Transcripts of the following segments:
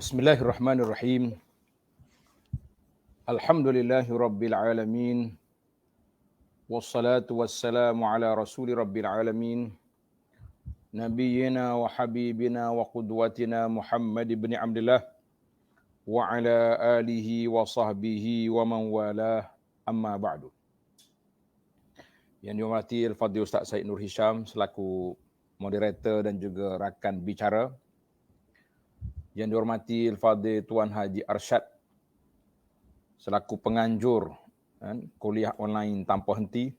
Bismillahirrahmanirrahim. Alhamdulillahi rabbil alamin. Wassalatu wassalamu ala rasuli rabbil alamin. Nabiyyina wa habibina wa qudwatina Muhammad ibn Abdullah wa ala alihi wa sahbihi wa man walah, amma ba'du. Yang dihormati Al-Fadhil Ustaz Syed Nur Hisham selaku moderator dan juga rakan bicara. Yang dihormati Al-Fadhil Tuan Haji Arsyad selaku penganjur kuliah online tanpa henti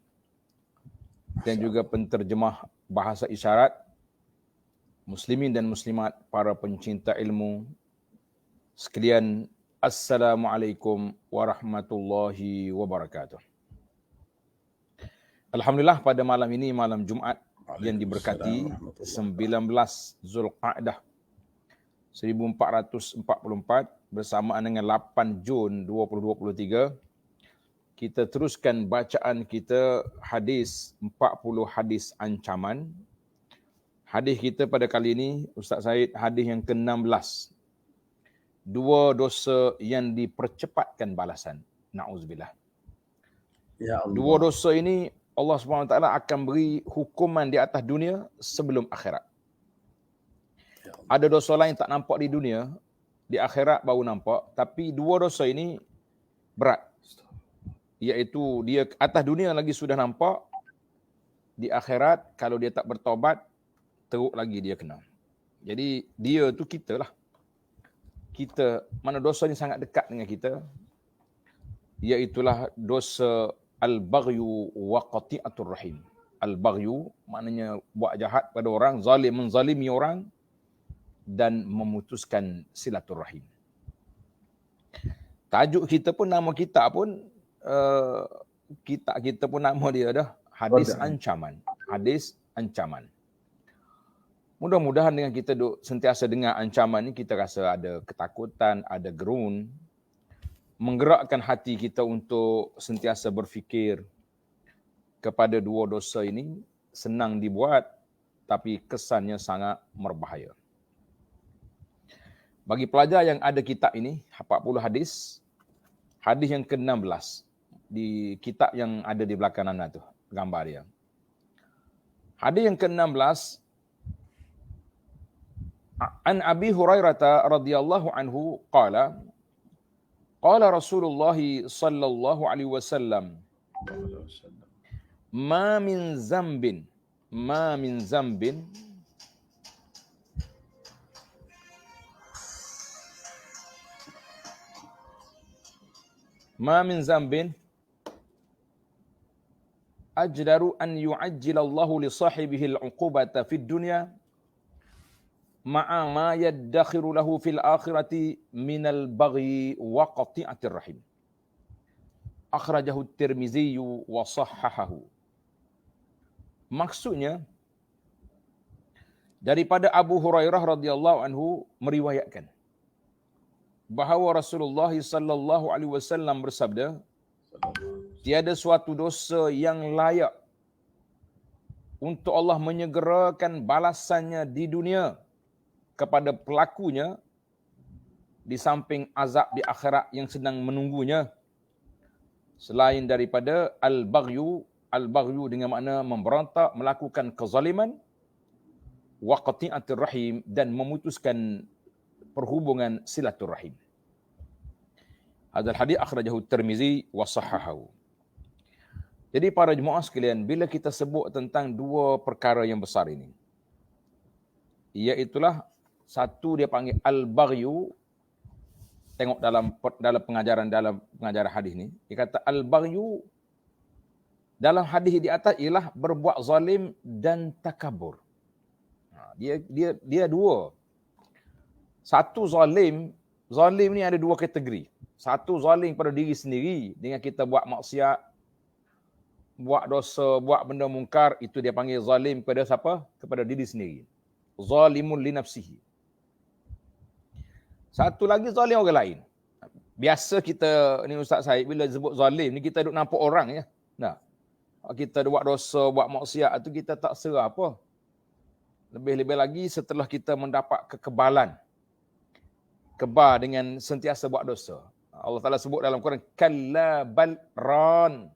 dan juga penterjemah bahasa isyarat, muslimin dan muslimat, para pencinta ilmu sekalian, Assalamualaikum warahmatullahi wabarakatuh. Alhamdulillah, pada malam ini, malam Jumaat yang diberkati 19 Zulqa'dah 1444 bersamaan dengan 8 Jun 2023, kita teruskan bacaan kita hadis 40 hadis ancaman. Hadis kita pada kali ini, Ustaz Syed, hadis yang ke-16. Dua dosa yang dipercepatkan balasan. Na'udzubillah. Ya Allah. Dua dosa ini Allah SWT akan beri hukuman di atas dunia sebelum akhirat. Ya Allah. Ada dosa lain tak nampak di dunia, di akhirat baru nampak. Tapi dua dosa ini berat. Iaitu dia atas dunia lagi sudah nampak, di akhirat kalau dia tak bertaubat, teruk lagi dia kena. Jadi dia tu kita lah. Kita, mana dosa ni sangat dekat dengan kita, iaitulah dosa al-baghyu wa qati'atur rahim. Al-baghyu maknanya buat jahat pada orang, zalim, menzalimi orang dan memutuskan silaturrahim. Tajuk kita pun, nama kita pun, kita pun nama dia dah hadis ancaman. Hadis ancaman. Mudah-mudahan dengan kita sentiasa dengar ancaman ni, kita rasa ada ketakutan, ada gerun, menggerakkan hati kita untuk sentiasa berfikir kepada dua dosa ini. Senang dibuat, tapi kesannya sangat berbahaya. Bagi pelajar yang ada kitab ini, 40 hadis, hadis yang ke-16 di kitab yang ada di belakang anda tu, gambar dia. Hadis yang ke-16, An Abi Hurairah radhiyallahu anhu qala, qala Rasulullah sallallahu alaihi wasallam, ma min zambin ma min zambin ajdaru an yu'ajjilallahu li sahibihi al-'uqubata fid dunya ma'a ma yaddakhiru lahu fil akhirati minal baghi wa qati'atir rahim. Akhrajahu Tirmizi wa sahhahahu. Maksudnya, daripada Abu Hurairah radhiyallahu anhu meriwayatkan bahawa Rasulullah sallallahu alaihi wasallam bersabda, tiada suatu dosa yang layak untuk Allah menyegerakan balasannya di dunia kepada pelakunya di samping azab di akhirat yang sedang menunggunya, selain daripada al-baghyu. Al-baghyu dengan makna memberontak, melakukan kezaliman, wa qati'atir rahim, dan memutuskan perhubungan silaturrahim. Hadzal hadis akhrajahu Tirmizi wa sahhahahu. Jadi para jemaah sekalian, bila kita sebut tentang dua perkara yang besar ini, iaitulah satu dia panggil al-baghyu. Tengok dalam pengajaran hadis ni, dia kata al-baghyu dalam hadis di atas ialah berbuat zalim dan takabur. Dia dua. Satu zalim ni ada dua kategori. Satu zalim pada diri sendiri dengan kita buat maksiat, buat dosa, buat benda mungkar, itu dia panggil zalim kepada siapa? Kepada diri sendiri. Zalimun li nafsihi. Satu lagi zalim orang lain. Biasa kita ni Ustaz Syed, bila sebut zalim ni kita duk nampak orang ya. Nah, kita buat dosa, buat maksiat tu kita tak serah apa. Lebih-lebih lagi setelah kita mendapat kekebalan kebal dengan sentiasa buat dosa. Allah Ta'ala sebut dalam Quran, kalla bal ran.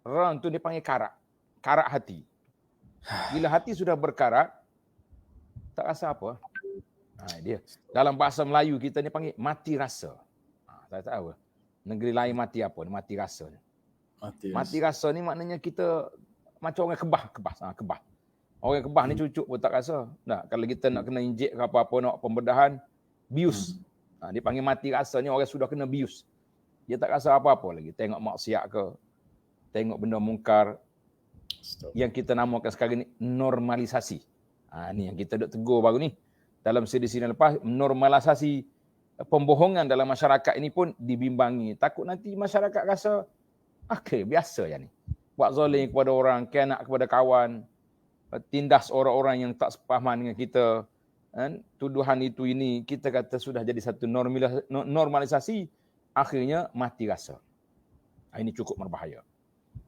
Ran tu dia panggil karak. Karak hati. Bila hati sudah berkarat, tak rasa apa. Dia. Dalam bahasa Melayu kita ni panggil mati rasa. Saya tak tahu. Negeri lain mati apa ni? Mati rasa ni. Mati rasa ni maknanya kita macam orang kebah. Orang kebah ni cucuk pun tak rasa. Nah, kalau kita nak kena injek ke apa-apa, nak pembedahan, bius. Dia panggil mati rasa ni orang sudah kena bius. Dia tak rasa apa-apa lagi. Tengok maksiat ke, tengok benda mungkar. Yang kita namakan sekarang ni normalisasi. Ni yang kita duk tegur baru ni. Dalam siri-siri lepas, normalisasi pembohongan dalam masyarakat ini pun dibimbangi. Takut nanti masyarakat rasa, biasa je ni. Buat zalim kepada orang, kianat kepada kawan, tindas orang-orang yang tak sepahaman dengan kita, tuduhan itu ini, kita kata sudah jadi satu normalisasi, akhirnya mati rasa. Ini cukup berbahaya.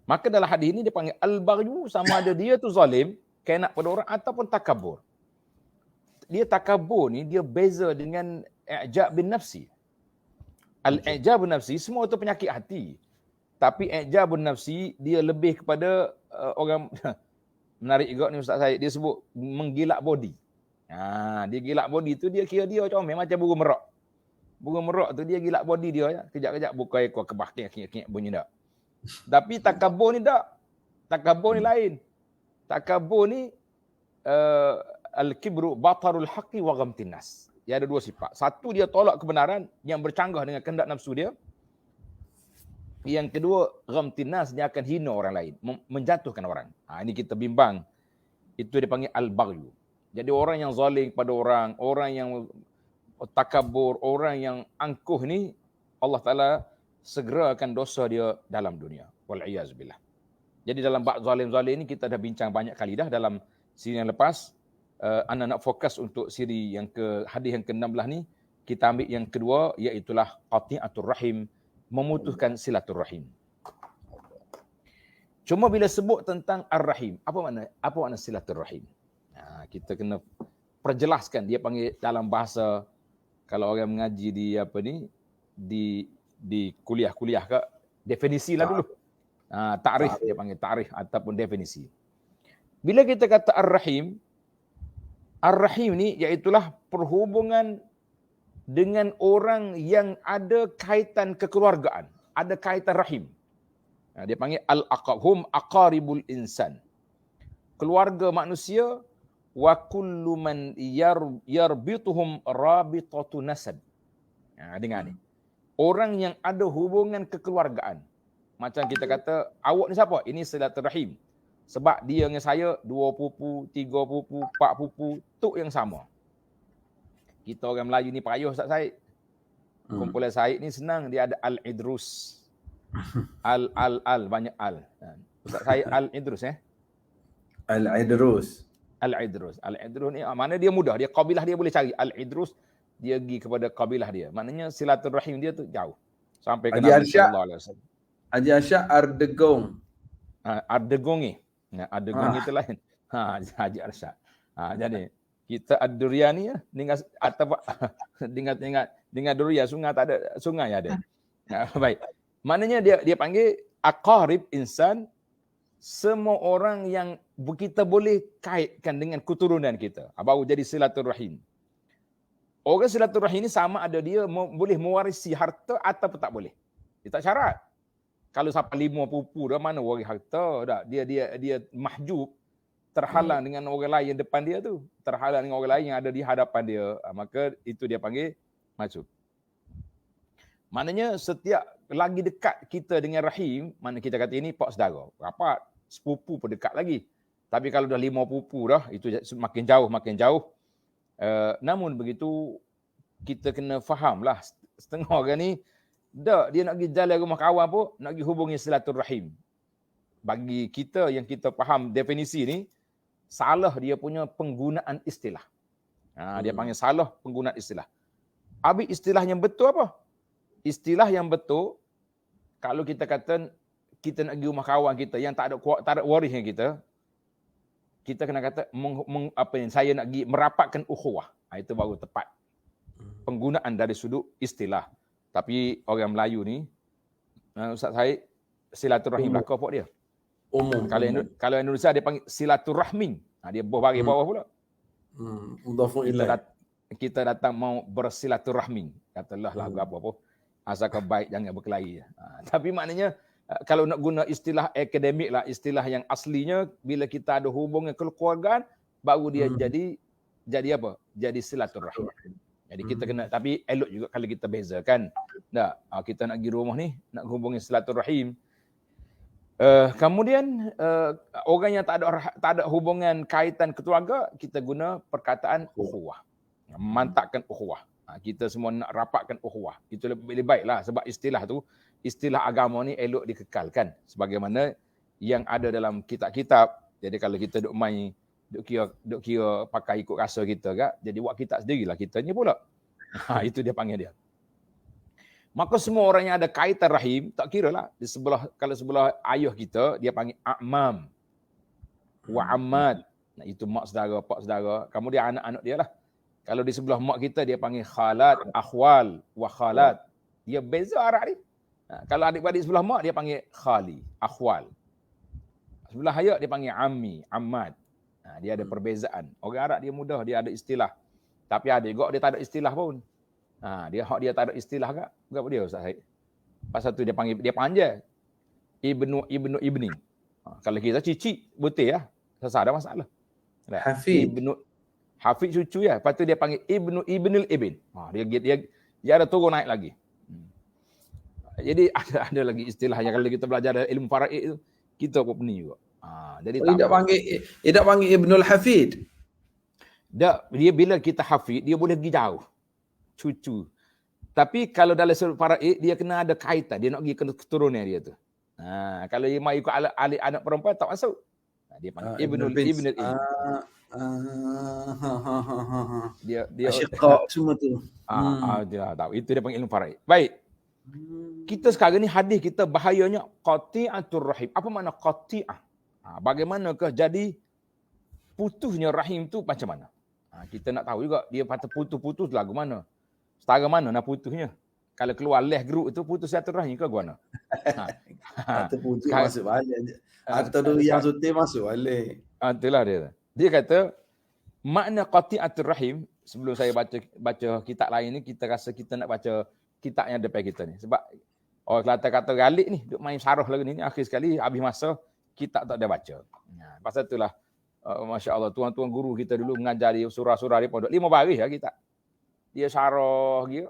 Maka dalam hadis ini dia panggil al-baghyu, sama ada dia tu zalim, kianat pada orang ataupun takabur. Dia takabur ni, dia beza dengan i'jab bin nafsi. Al-i'jab bin nafsi, semua itu penyakit hati. Tapi i'jab bin nafsi, dia lebih kepada orang... Menarik juga ni Ustaz Syed, dia sebut menggilak body. Dia gilak body tu, dia kira dia comel macam burung merak. Burung merak tu dia gilak body dia, kejap-kejap buka ekor kebah, kek bunyi tak. Tapi takabur ni tak. Takabur ni lain. Takabur ni al-kibru batarul haqqi wa ghamtin nas. Dia ada dua sifat. Satu, dia tolak kebenaran yang bercanggah dengan kehendak nafsu dia. Yang kedua, ghamtin nas, dia akan hina orang lain, menjatuhkan orang. Ini kita bimbang. Itu dipanggil al-baghyu. Jadi orang yang zalim pada orang yang takabur, orang yang angkuh ni, Allah Ta'ala segera akan dosa dia dalam dunia. Wal'iyazubillah. Jadi dalam bab zalim-zalim ni kita dah bincang banyak kali dah dalam siri yang lepas. Anda nak fokus untuk siri yang hadis yang ke-16 ni, kita ambil yang kedua, iaitulah qati'atur rahim, memutuskan silaturrahim. Cuma bila sebut tentang ar-rahim, apa makna silaturrahim? Kita kena perjelaskan. Dia panggil dalam bahasa, kalau orang mengaji di kuliah-kuliah ke, definisi lah dulu. Ta'rif, dia panggil ta'rif ataupun definisi. Bila kita kata ar-rahim ni iaitulah perhubungan dengan orang yang ada kaitan kekeluargaan, ada kaitan rahim. Dia panggil al-aqrabum aqaribul insan. Keluarga manusia, wa kullu man yarbituhum rabitatu nasab. Dengar ni. Orang yang ada hubungan kekeluargaan. Macam kita kata, awak ni siapa? Ini silaturahim. Sebab dia dengan saya 2 pupu, 3 pupu, 4 pupu, tuk yang sama. Kita orang Melayu ni payah Ustaz Syed. Kumpulan Syed ni senang, dia ada al-idrus. Banyak al. Ustaz Syed al-idrus Al-idrus. Al-idrus ni mana dia mudah, dia kabilah dia boleh cari. Al-idrus dia pergi kepada kabilah dia. Maknanya silaturahim dia tu jauh. Sampai ke Nabi sallallahu alaihi wasallam. Haji Arsyad Ardegong. Ardegong ni. Ardegong itu lain. Haji Arsyad. Jadi kita ad-durian ni dengan durian sungai tak ada, sungai ada. Baik. Maknanya dia panggil aqarib insan, semua orang yang kita boleh kaitkan dengan keturunan kita. Baru jadi silaturahim. Orang silaturahim ni sama ada dia boleh mewarisi harta ataupun tak boleh. Dia tak syarat. Kalau sampai 5 pupu dah mana waris harta dah. Dia mahjub, terhalang dengan orang lain yang depan dia tu. Terhalang dengan orang lain yang ada di hadapan dia. Maka itu dia panggil masuk. Maknanya setiap lagi dekat kita dengan rahim, mana kita kata ini pak saudara, rapat, sepupu pun dekat lagi. Tapi kalau dah 5 pupu dah, itu makin jauh. Namun begitu, kita kena fahamlah, setengah orang ni, dia nak pergi jalan rumah kawan pun, nak pergi hubungi silaturahim. Bagi kita yang kita faham definisi ni, salah dia punya penggunaan istilah. Dia panggil salah penggunaan istilah. Habis istilah yang betul apa? Istilah yang betul, kalau kita kata kita nak pergi rumah kawan kita yang tak ada waris yang kita kena kata saya nak pergi merapatkan ukhuwah. Itu baru tepat. penggunaan dari sudut istilah. Tapi orang Melayu ni, Ustaz Syed, silaturahim Umum. belaka apa dia? Umum. Kalau Indonesia dia panggil silaturahmin. Dia bagi bawah pula. Mudhafun ilaih. Kita datang mau bersilaturahmi. Katalah lagu apa-apa. Asalkan baik, jangan berkelahi. Tapi maknanya, kalau nak guna istilah akademik lah, istilah yang aslinya, bila kita ada hubungan kekeluargaan, baru dia jadi apa? Jadi silaturahim. Jadi kita kena, tapi elok juga kalau kita bezakan. Tak, kita nak pergi rumah ni, nak hubungi silaturahim. Kemudian orang yang tak ada hubungan kaitan keluarga, kita guna perkataan ukhuwah. Mantapkan ukhuwah. Kita semua nak rapatkan ukhuwah. Itu lebih baiklah sebab istilah tu, istilah agama ni elok dikekalkan sebagaimana yang ada dalam kitab-kitab. Jadi kalau kita duk main duk kira pakai ikut rasa kita kan, jadi buat kitab sendirilah kita ni pula. Itu dia panggil dia. Maka semua orang yang ada kaitan rahim, tak kira lah. Di sebelah, kalau sebelah ayah kita, dia panggil a'mam. Wa ammad. Nah, itu mak saudara, pak saudara. Kemudian anak-anak dia lah. Kalau di sebelah mak kita, dia panggil khalat, akhwal, wa khalat. Dia beza arah ni. Nah, kalau adik-adik sebelah mak, dia panggil khali, akhwal. Sebelah ayah, dia panggil ammi, ammad. Nah, dia ada perbezaan. Orang Arab dia mudah, dia ada istilah. Tapi ada juga dia tak ada istilah pun. Dia tak ada istilah ke? Berapa dia Ustaz Syed? Pasal tu dia panggil ibni. Kalau kita cici betul ya. Sesat ada masalah. Hafid. Hafid cucu ya. Lepas tu dia panggil ibnul ibn. Dia ada turun naik lagi. Jadi ada lagi istilahnya kalau kita belajar ilmu faraid itu kita pun pening juga. Jadi tidak panggil ibnul hafid. Dia bila kita hafid dia boleh pergi jauh. Cucu. Tapi kalau dalam sudut faraid dia kena ada kaitan, dia nak pergi ke keturunan dia tu. Kalau dia mai ikut alik anak perempuan tak masuk. Dia panggil ibnul ibn. Dia asyiqa semua tu. Dia tahu. Itu dia panggil ilmu faraid. Baik. Kita sekarang ni hadis kita bahayanya qati'atur rahim. Apa makna qati'ah? Bagaimanakah jadi putusnya rahim tu macam mana? Kita nak tahu juga dia patut putus lagu mana? Setara mana nak putusnya? Kalau keluar leh geruk itu putus silaturahim ke gimana? Kata putus masuk balik. Atau dulu yang suti masuk balik. Itulah dia. Dia kata makna qati'atur rahim, sebelum saya baca kitab lain ni, kita rasa kita nak baca kitab yang depan kita ni. Sebab orang Kelantan kata galik ni, duk main syarah lagi ni, akhir sekali habis masa kitab tak ada baca. Pasal itulah Masya Allah, tuan-tuan guru kita dulu mengajar di surah-surah di pondok. 5 baris lah kita. Dia syarah gitu.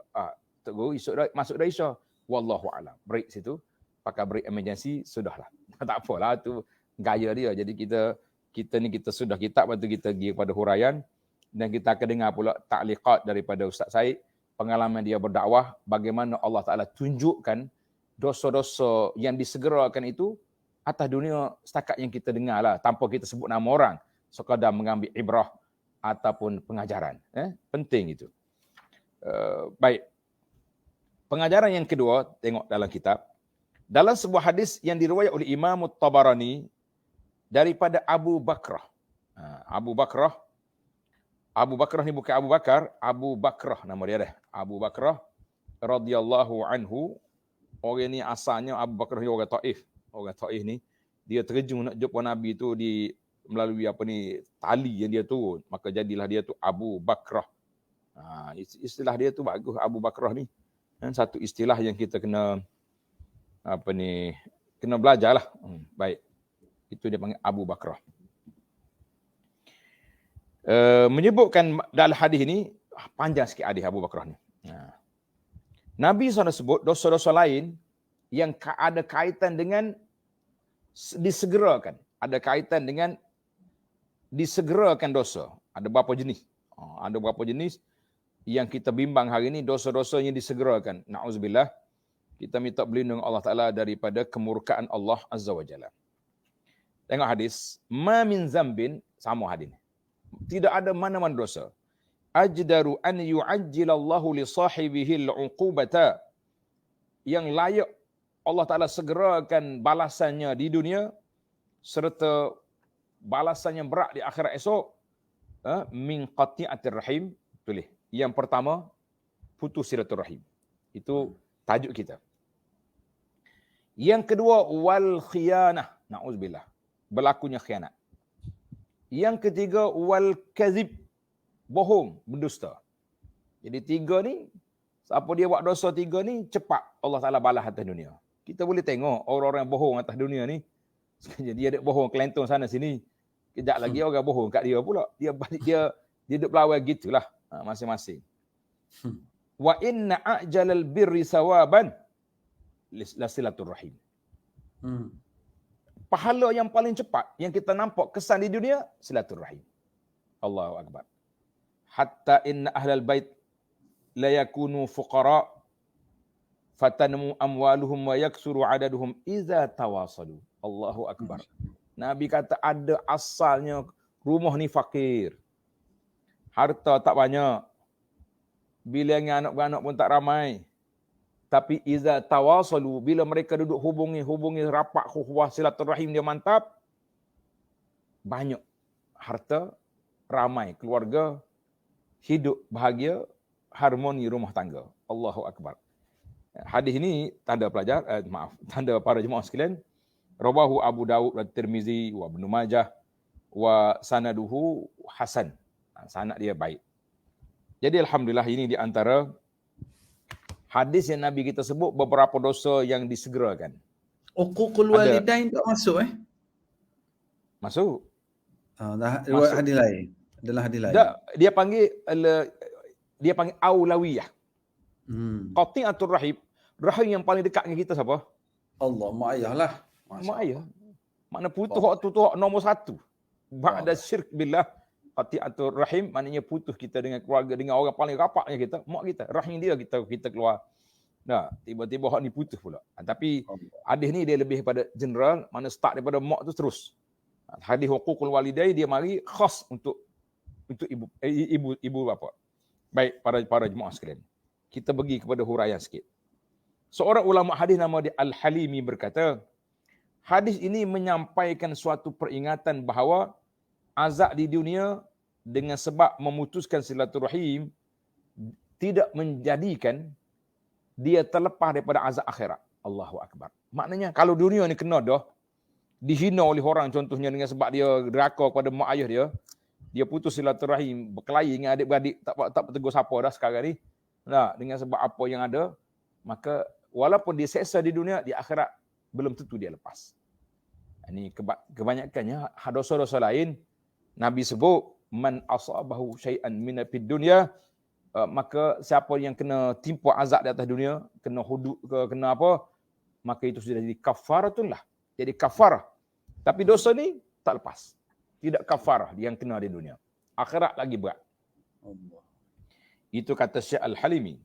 Tok guru masuk dah Isya. Wallahu a'lam. Break situ. Pakai break emergency, sudahlah. Tak apalah, tu gaya dia. Jadi kita sudah kitab, lepas tu kita pergi kepada huraian. Dan kita akan dengar pula ta'liqat daripada Ustaz Syed. Pengalaman dia berdakwah. Bagaimana Allah Ta'ala tunjukkan dosa-dosa yang disegerakan itu atas dunia setakat yang kita dengar lah. Tanpa kita sebut nama orang. Sekadar mengambil ibrah ataupun pengajaran. Penting itu. Baik. Pengajaran yang kedua, tengok dalam kitab. Dalam sebuah hadis yang diriwayat oleh Imam Tabarani daripada Abu Bakrah. Abu Bakrah ni bukan Abu Bakar, Abu Bakrah nama dia dah. Abu Bakrah radhiyallahu anhu. Orang ni asalnya Abu Bakrah ni orang Taif. Orang Taif ni dia terjun nak jumpa Nabi tu melalui tali yang dia turun. Maka jadilah dia tu Abu Bakrah. Istilah dia tu bagus, Abu Bakrah ni. Satu istilah yang kita kena kena belajarlah. Baik. Itu dia panggil Abu Bakrah. Menyebutkan dalam hadis ini, panjang sikit hadis Abu Bakrah ni. Nabi SAW sebut dosa-dosa lain yang ada kaitan dengan disegerakan. Ada kaitan dengan disegerakan dosa. Ada berapa jenis? Ada berapa jenis yang kita bimbang hari ini, dosa-dosa yang disegerakan. Na'udzubillah. Kita minta berlindung Allah Ta'ala daripada kemurkaan Allah Azza wa Jalla. Tengok hadis. Ma min zambin, sama hadis. Tidak ada mana-mana dosa. Ajdaru an yu'ajjilallahu li sahibihi al-uqubata. Yang layak Allah Ta'ala segerakan balasannya di dunia serta balasan yang berat di akhirat esok. Min qati'atir rahim. Tulis. Yang pertama, putus silaturahim. Itu tajuk kita. Yang kedua, wal khiyanah. Na'udzubillah. Berlakunya khianat. Yang ketiga, wal kazib. Bohong, berdusta. Jadi tiga ni, siapa dia buat dosa tiga ni, cepat Allah Ta'ala balas atas dunia. Kita boleh tengok orang-orang yang bohong atas dunia ni. Dia ada bohong kelentong sana sini. Kejap lagi orang bohong kat dia pula. Dia balik dia duduk pelawai gitulah. Masing-masing. Wa inna a'jalal birri sawaban lasilaturrahim. Pahala yang paling cepat yang kita nampak kesan di dunia, silaturrahim. Allahu Akbar. Hatta inna ahlal bait la yakunu fuqara fatanmu amwaluhum wa yaksuru adaduhum iza tawasalu. Allahu Akbar. Nabi kata ada asalnya rumah ni fakir. Harta tak banyak. Bilangnya anak-anak pun tak ramai. Tapi iza tawasalu, bila mereka duduk hubungi rapat khuwah silaturahim dia mantap, banyak harta, ramai keluarga, hidup bahagia, harmoni rumah tangga. Allahu Akbar. Hadis ini tanda tanda para jemaah sekalian, rawahu Abu Dawud dan Tirmizi wa Ibnu Majah wa sanaduhu hasan. Sanad dia baik. Jadi alhamdulillah ini di antara hadis yang Nabi kita sebut beberapa dosa yang disegerakan. Uququl walidain tak masuk Masuk. Dah riwayat hadis lain. Adalah hadis lain. Dia panggil aulawiyah. Qati'atur rahim. Rahim yang paling dekat dengan kita siapa? Allah, mak ayah lah. Mak ayah. Makna putus waktu tu nombor satu. Ba'da syirk billah. Qati'atur rahim maknanya putus kita dengan keluarga, dengan orang paling rapatnya kita, mak kita. Rahim dia kita keluar. Nah, tiba-tiba hak ni putus pula. Tapi hadis ni dia lebih pada general, mana start daripada mak tu terus. Hadis huququl walidain dia mari khas untuk ibu bapa. Baik para jemaah sekalian. Kita pergi kepada huraian sikit. Seorang ulama hadis nama dia Al-Halimi berkata, hadis ini menyampaikan suatu peringatan bahawa azab di dunia dengan sebab memutuskan silaturahim tidak menjadikan dia terlepas daripada azab akhirat. Allahu Akbar. Maknanya kalau dunia ni kena dah dihina oleh orang, contohnya dengan sebab dia deraka kepada mak ayah dia putus silaturahim, berkelahi dengan adik-beradik, tak bertegur siapa dah sekarang ni. Nah, dengan sebab apa yang ada, maka walaupun dia seksa di dunia, di akhirat belum tentu dia lepas. Ini kebanyakannya dosa-dosa lain Nabi sebut man asabahu syai'an min fid dunya, maka siapa yang kena timpa azab di atas dunia, kena hudud ke kena apa, maka itu sudah jadi kafaratun lah. Jadi kafarah. Tapi dosa ni tak lepas. Tidak kafarah yang kena di dunia. Akhirat lagi berat. Allah. Itu kata Syekh Al-Halimi.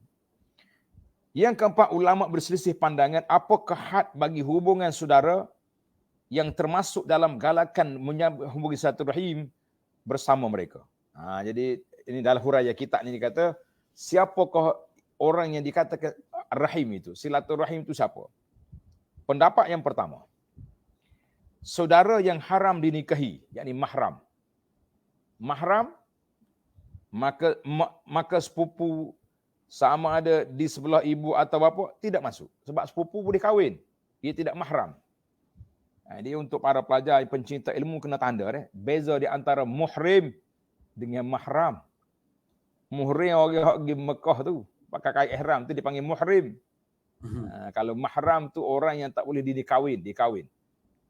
Yang keempat, ulama berselisih pandangan apakah had bagi hubungan saudara yang termasuk dalam galakan menghubungi silaturahim bersama mereka. Jadi ini dalam huraian kitab ni dikata, siapakah orang yang dikatakan rahim itu? Silaturahim itu siapa? Pendapat yang pertama, saudara yang haram dinikahi, yakni mahram. Mahram, maka sepupu sama ada di sebelah ibu atau bapa tidak masuk. Sebab sepupu boleh kahwin, dia tidak mahram. Dia untuk para pelajar pencinta ilmu kena tanda beza di antara muhrim dengan mahram. Muhrim orang pergi Mekah tu pakai kain ihram tu dipanggil muhrim. Kalau mahram tu orang yang tak boleh dikahwin.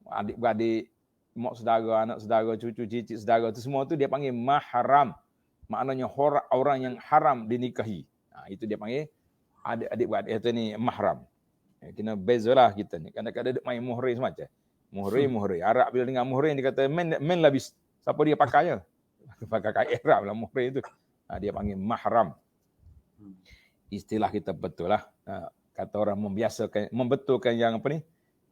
Adik-beradik, mak saudara, anak saudara, cucu, cicit saudara tu semua tu dia panggil mahram. Maknanya orang yang haram dinikahi. Itu dia panggil adik-beradik itu ni mahram. Kena bezalah kita ni. Kadang-kadang duk main muhrim semacam. Muhrim. Arab bila dengar muhrim dia kata men labis. Siapa dia pakainya? Pakai kain ihram lah muhrim tu. Dia panggil mahram. Istilah kita betul lah. Kata orang membetulkan yang apa ni?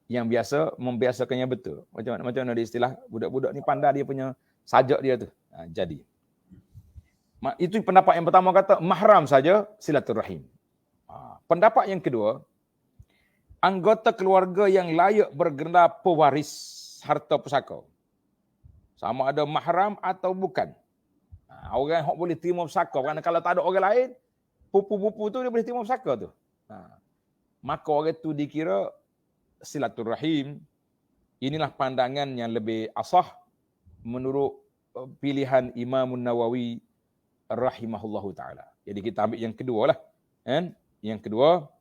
Yang biasa membiasakan yang betul. Macam mana dia istilah? Budak-budak ni pandai dia punya sajak dia tu. Jadi. Itu pendapat yang pertama kata mahram saja silaturahim. Pendapat yang kedua, anggota keluarga yang layak bergelar pewaris harta pusaka. Sama ada mahram atau bukan. Orang yang boleh terima pusaka. Kerana kalau tak ada orang lain, pupu-pupu tu dia boleh terima pusaka tu. Maka orang tu dikira silaturahim. Inilah pandangan yang lebih asah menurut pilihan Imam Nawawi rahimahullahu taala. Jadi kita ambil yang kedua lah, kan? Yang kedua,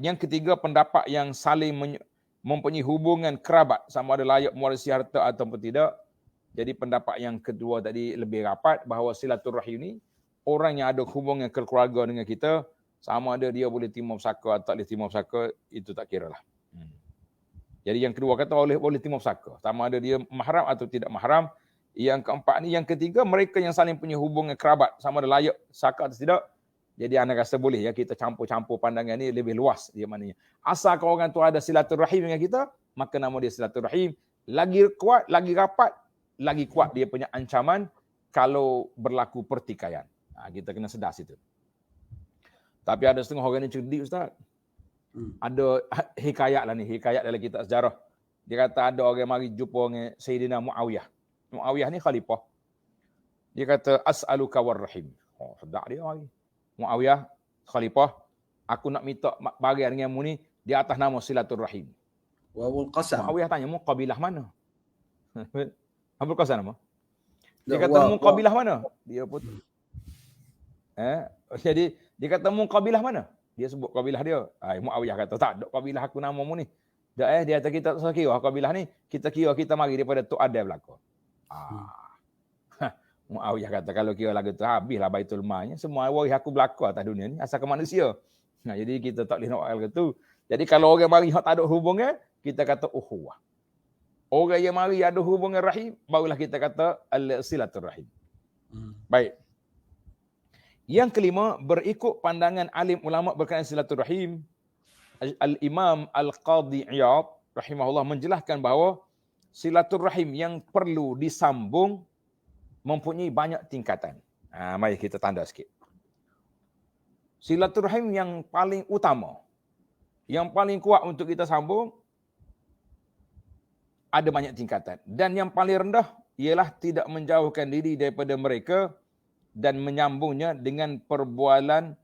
yang ketiga pendapat yang saling mempunyai hubungan kerabat, sama ada layak mewarisi harta ataupun tidak. Jadi pendapat yang kedua tadi lebih rapat bahawa silaturahim ni orang yang ada hubungan keluarga dengan kita, sama ada dia boleh terima pusaka atau tak boleh terima pusaka, itu tak kira lah. Jadi yang kedua kata boleh terima pusaka, sama ada dia mahram atau tidak mahram. Yang keempat ni, yang ketiga, mereka yang saling punya hubungan kerabat, sama ada layak saka atau tidak. Jadi anda rasa boleh ya kita campur-campur pandangan ni lebih luas dia maknanya. Asalkan orang tu ada silaturahim dengan kita, maka nama dia silaturahim. Lagi kuat, lagi rapat, lagi kuat dia punya ancaman kalau berlaku pertikaian. Kita kena sedar situ. Tapi ada setengah orang ni cerdik, Ustaz. Ada hikayat lah ni, hikayat dalam kitab sejarah. Dia kata ada orang mari jumpa dengan Sayyidina Muawiyah. Muawiyah ni khalifah. Dia kata, as'aluka warrahim. Sedap dia mari. Muawiyah, khalifah, aku nak minta bagian dengan mu ni di atas nama silaturahim. Wawul qasam. Muawiyah tanya, mu kabilah mana? Apa qasam nama? Dia kata, mu kabilah mana? Dia pun jadi dia kata, mu kabilah mana? Dia sebut kabilah dia. Muawiyah kata, tak, dok kabilah aku nama mu ni. Dah dia kata kita tak usah kira kabilah ni, kita kira kita mari daripada Tok Adai belaka. Muawiyah kata, kalau kira lagu tu habislah Baitul Malnya, semua waris aku belaka atas dunia ni, asal ke manusia. Jadi kita tak boleh nak buat lagu tu. Jadi kalau orang mari hak tak ada hubungan, kita kata ukhuwah. Orang yang mari ada hubungan rahim, barulah kita kata al-silaturrahim. Baik. Yang kelima, berikut pandangan alim ulama berkaitan silaturahim, Al-Imam Al-Qadhi Iyad rahimahullah menjelaskan bahawa silaturahim yang perlu disambung mempunyai banyak tingkatan. Mari kita tanda sikit. Silaturahim yang paling utama, yang paling kuat untuk kita sambung, ada banyak tingkatan. Dan yang paling rendah ialah tidak menjauhkan diri daripada mereka dan menyambungnya dengan perbualan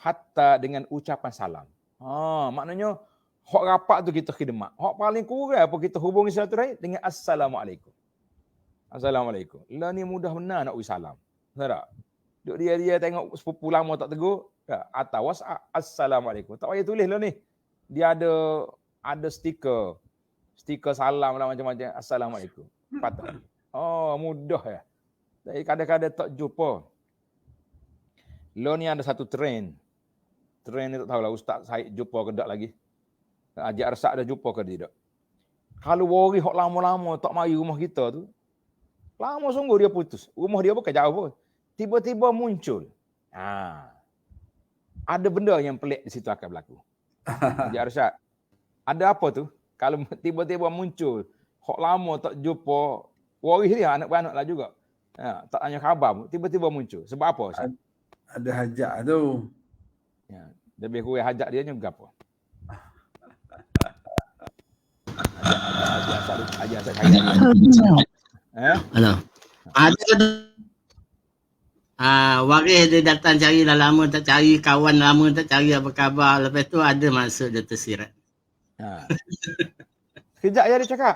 hatta dengan ucapan salam. Maknanya hak rapat tu kita khidmat. Hak paling kurang apa kita hubungi silaturahim dengan assalamualaikum. Assalamualaikum. Lah ni mudah benar nak uji salam. Betul tak? Duk dia tengok sepupu lama tak tegur, atau WhatsApp assalamualaikum. Tak payah tulis lah ni. Dia ada stiker salam lah macam-macam. Assalamualaikum. Patut. Mudah ya. Tapi kadang-kadang tak jumpa. Lo ni ada satu trend. Trend ni tak tahulah Ustaz Syed jumpa ke tak lagi. Haji Arsak dah jumpa ke tidak. Kalau waris hok lama-lama tak mari rumah kita tu, lama sungguh dia putus. Rumah dia bukan jauh pun. Tiba-tiba muncul. Ada benda yang pelik di situ akan berlaku. Haji Arsyad, ada apa tu? Kalau tiba-tiba muncul, hok lama tak jumpa, waris dia anak-anak lah juga. Tak tanya khabar, tiba-tiba muncul. Sebab apa? Ustaz? Ada hajat tu. Lebih kurang hajat dia juga apa? Halo. Ada waris dia datang cari dah lama tak cari, kawan lama tak cari apa khabar. Lepas tu ada masuk dia tersirat. Sekejap je dia cakap.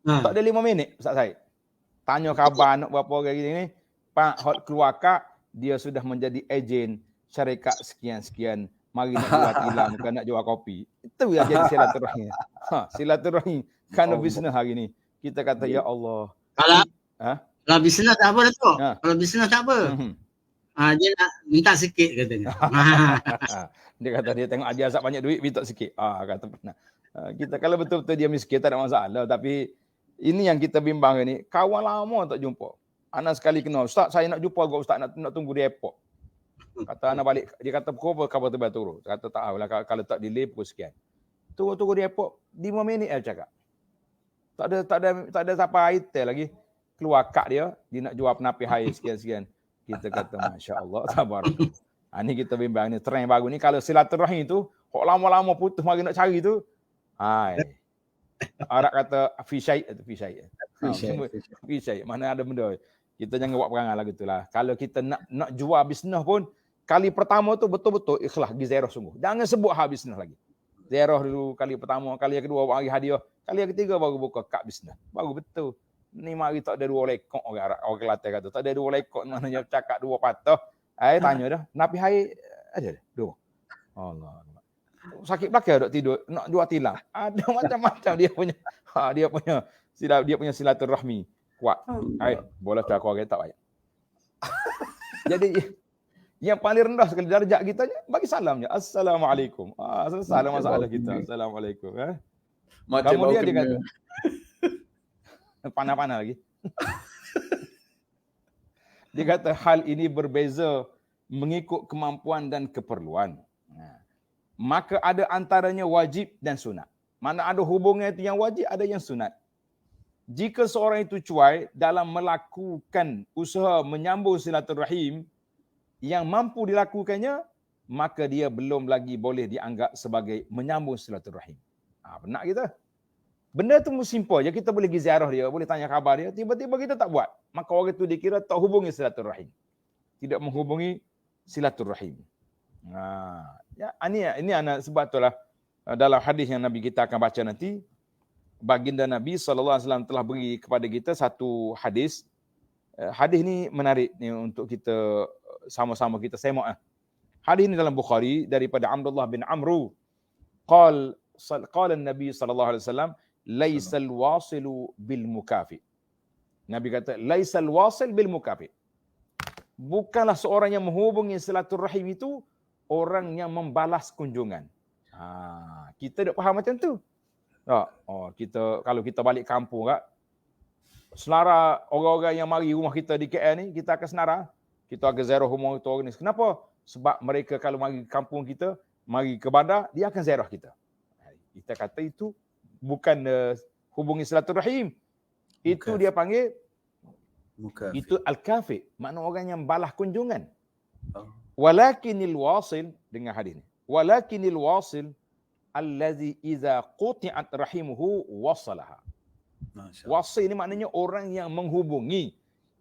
Tak ada 5 minit Ustaz Syed. Tanya khabar anak berapa orang ni. Pak hot keluar kak, dia sudah menjadi ejen syarikat sekian-sekian. Mari nak buat tilam ke nak jual kopi. Itu yang jadi silaturahim. Silaturahim kerana bisnes hari ni. Kita kata ya Allah. Kalau bisnes tak apa Datuk. Kalau bisnes tak apa. Dia nak minta sikit katanya. Dia kata dia tengok Haji Azhar banyak duit, minta sikit. Kata pernah. Kita kalau betul-betul dia miskin tak ada masalah. Tapi ini yang kita bimbang ni. Kawan lama tak jumpa. Anak sekali kenal. Ustaz saya nak jumpa kau Ustaz nak tunggu di airport. Kata anak balik. Dia kata pukul apa khabar tiba turun. Kata tak tahulah kalau tak delay pukul sekian. Tunggu di airport 5 minit dia cakap. Tak ada siapa item lagi. Keluar kad dia nak jual penapis air sekian-sekian. Kita kata masya-Allah tabarakallah. Ni kita bimbang ni trend baru ni kalau silaturahim tu hok lama-lama putus mari nak cari tu. Arab kata fisyai. Mana ada benda. Kita jangan buat perangai lah gitulah. Kalau kita nak jual bisnes pun kali pertama tu betul-betul ikhlas pergi ziarah sungguh. Jangan sebut hak bisnes lagi. Ziarah dulu kali pertama, kali yang kedua bagi hadiah, kali yang ketiga baru buka kad bisnes. Baru betul. Ni mari tak ada 2 lekok orang Kelantan kata. Tak ada 2 lekok maknanya cakap 2 patah. Tanya dah, napi hai ada 2. Allah. Sakit belakang dok tidur, nak jual tilang. Ada macam-macam dia punya silaturahmi kuat. Boleh tak kau tak payah. Jadi yang paling rendah sekali darjat kita bagi salamnya. Assalamualaikum. Selesai masalah kita. Assalamualaikum. Macam kemudian dia kata panah-panah lagi. Dia kata hal ini berbeza mengikut kemampuan dan keperluan. Maka ada antaranya wajib dan sunat. Mana ada hubungan itu yang wajib, ada yang sunat. Jika seorang itu cuai dalam melakukan usaha menyambung silaturahim yang mampu dilakukannya, maka dia belum lagi boleh dianggap sebagai menyambung silaturahim. Benar kita? Benda tu simple je, kita boleh pergi ziarah dia, boleh tanya khabar dia, tiba-tiba kita tak buat. Maka orang itu dikira tak hubungi silaturahim. Tidak menghubungi silaturahim. Ini anak sebab itulah dalam hadis yang Nabi kita akan baca nanti, baginda Nabi SAW telah beri kepada kita satu hadis. Hadis ni menarik ni untuk kita sama-sama kita semak. Hadis ini dalam Bukhari daripada Abdullah bin Amru. Qala Nabi SAW, laisal wasilu bil mukafi. Nabi kata, laisal wasil bil mukafi. Bukanlah seorang yang menghubungi silaturahim itu orang yang membalas kunjungan. Kita dah faham macam tu. Kita kalau kita balik kampung kak, senara orang-orang yang mari rumah kita di KL ni, kita akan senara. Kita akan ziarah rumah itu orang ni. Kenapa? Sebab mereka kalau mari kampung kita, mari ke bandar, dia akan ziarah kita. Kita kata itu bukan hubungi silaturahim. Itu dia panggil mukafi. Itu al-kafi, makna orang yang balas kunjungan. Walakinil wasil, dengar hadis ni. Walakinil wasil allazi iza quti'at rahimuhu wasalaha. Wasil ni maknanya orang yang menghubungi.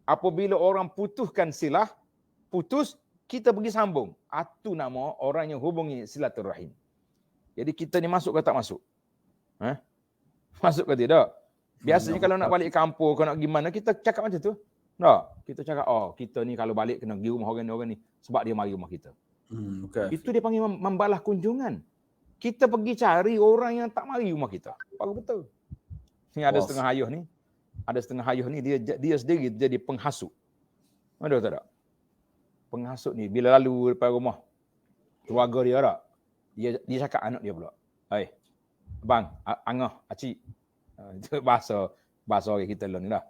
Apabila orang putuskan silah, putus, kita pergi sambung. Itu nama orang yang hubungi silaturahim. Jadi kita ni masuk ke tak masuk? Masuk ke tidak? Biasanya kalau nak balik kampung, kalau nak gimana, kita cakap macam tu. Tak, kita cakap, kita ni kalau balik kena pergi rumah orang ni sebab dia mari rumah kita. Itu dia panggil membalas kunjungan. Kita pergi cari orang yang tak mari rumah kita. Baru betul. Ni ada setengah ayuh ni. Ada setengah ayuh ni, dia sendiri jadi penghasut. Ada tak? Penghasut ni, bila lalu depan rumah, keluarga dia tak? Dia cakap anak dia pula. Bang, angah, acik. Itu bahasa orang kita ni dah.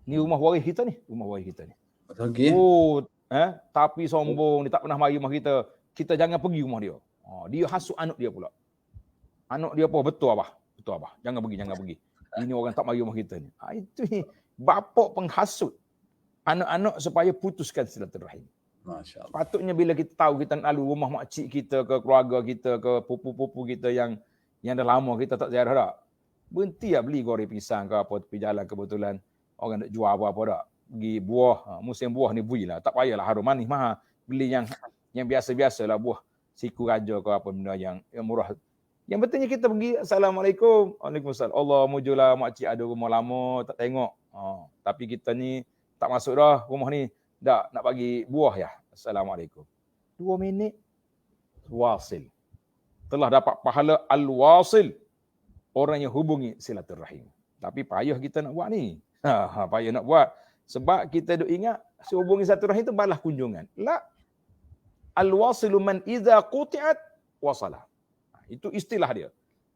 Ni rumah waris kita ni. Rumah waris kita ni. Tapi sombong, dia tak pernah mari rumah kita. Kita jangan pergi rumah dia. Dia hasut anak dia pula. Anak dia apa? Betul abah. Betul abah. Jangan pergi. Ini orang tak mari rumah kita ni. Itu ni. Bapak penghasut anak-anak supaya putuskan silaturahim. Masya Allah. Patutnya bila kita tahu kita nak lalu rumah makcik kita, ke keluarga kita, ke pupu-pupu kita yang dah lama kita tak ziarah tak. Berhenti lah beli goreng pisang ke apa tepi jalan kebetulan orang nak jual apa-apa tak. Pergi buah, musim buah ni berilah. Tak payahlah harum manis mahal. Beli yang biasa-biasa lah buah siku raja ke apa benda yang murah. Yang pentingnya kita pergi, Assalamualaikum. Waalaikumsalam. Allah mujulah makcik ada rumah lama tak tengok. Tapi kita ni tak masuk dah rumah ni. Tak nak bagi buah ya. Assalamualaikum. 2 minit. Wasil. Telah dapat pahala al-wasil. Orang yang hubungi silaturahim. Tapi payah kita nak buat ni. Payah nak buat. Sebab kita duk ingat, si hubungi silaturahim itu balas kunjungan. La. Al-wasilu man iza quti'at wasalah. Itu istilah dia.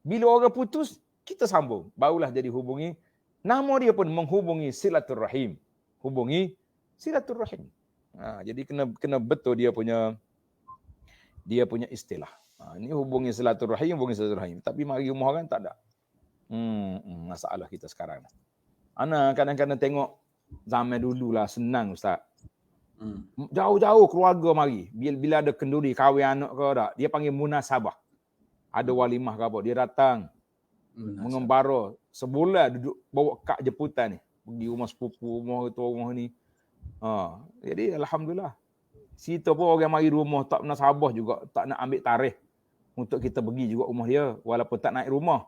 Bila orang putus, kita sambung. Barulah jadi hubungi. Nama dia pun menghubungi silaturahim. Hubungi silaturahim. Jadi kena betul dia punya istilah. Ini hubungi silaturahim. Tapi mari rumah orang tak ada. Masalah kita sekarang. Ana kadang-kadang tengok zaman dululah senang Ustaz. Jauh-jauh keluarga mari. Bila ada kenduri kahwin anak ke tak, dia panggil munasabah. Ada walimah ke apa, dia datang mengembara sebulan duduk bawa kad jemputan ni. Pergi rumah sepupu, rumah tu, rumah ni. Jadi alhamdulillah. Situ pun orang mari rumah tak pernah sabar juga, tak nak ambil tarikh untuk kita pergi juga rumah dia walaupun tak naik rumah.